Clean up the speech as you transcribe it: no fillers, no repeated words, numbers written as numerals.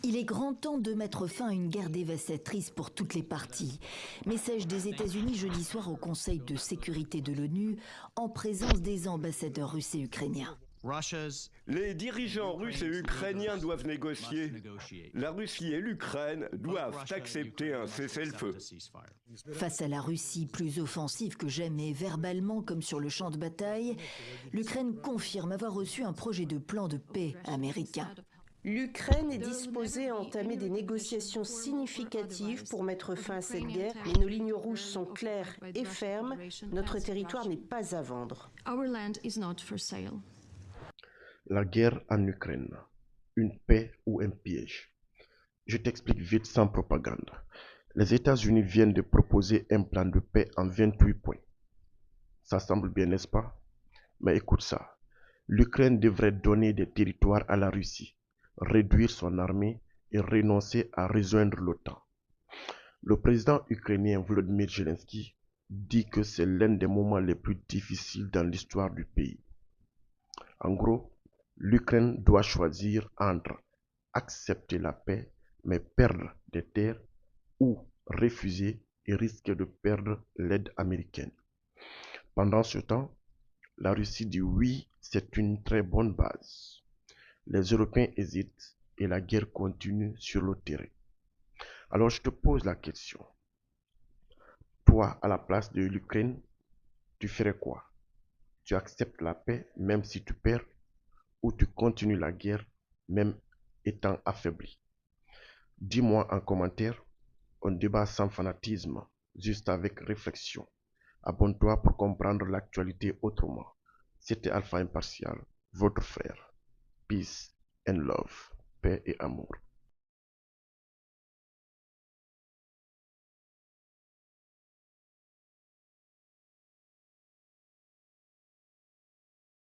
Il est grand temps de mettre fin à une guerre dévastatrice pour toutes les parties. Message des États-Unis jeudi soir au Conseil de sécurité de l'ONU, en présence des ambassadeurs russes et ukrainiens. Les dirigeants russes et ukrainiens doivent négocier. La Russie et l'Ukraine doivent accepter un cessez-le-feu. Face à la Russie plus offensive que jamais, verbalement comme sur le champ de bataille, l'Ukraine confirme avoir reçu un projet de plan de paix américain. L'Ukraine est disposée à entamer des négociations significatives pour mettre fin à cette guerre, mais nos lignes rouges sont claires et fermes. Notre territoire n'est pas à vendre. La guerre en Ukraine, une paix ou un piège? Je t'explique vite sans propagande. Les États-Unis viennent de proposer un plan de paix en 28 points. Ça semble bien, n'est-ce pas? Mais écoute ça. L'Ukraine devrait donner des territoires à la Russie, réduire son armée et renoncer à rejoindre l'OTAN. Le président ukrainien Volodymyr Zelensky dit que c'est l'un des moments les plus difficiles dans l'histoire du pays. En gros, l'Ukraine doit choisir entre accepter la paix mais perdre des terres ou refuser et risquer de perdre l'aide américaine. Pendant ce temps, la Russie dit oui, c'est une très bonne base. Les Européens hésitent et la guerre continue sur le terrain. Alors je te pose la question. Toi, à la place de l'Ukraine, tu ferais quoi? Tu acceptes la paix même si tu perds ou tu continues la guerre même étant affaibli? Dis-moi en commentaire. On débat sans fanatisme, juste avec réflexion. Abonne-toi pour comprendre l'actualité autrement. C'était Alpha Impartial, votre frère. Peace and love, paix et amour.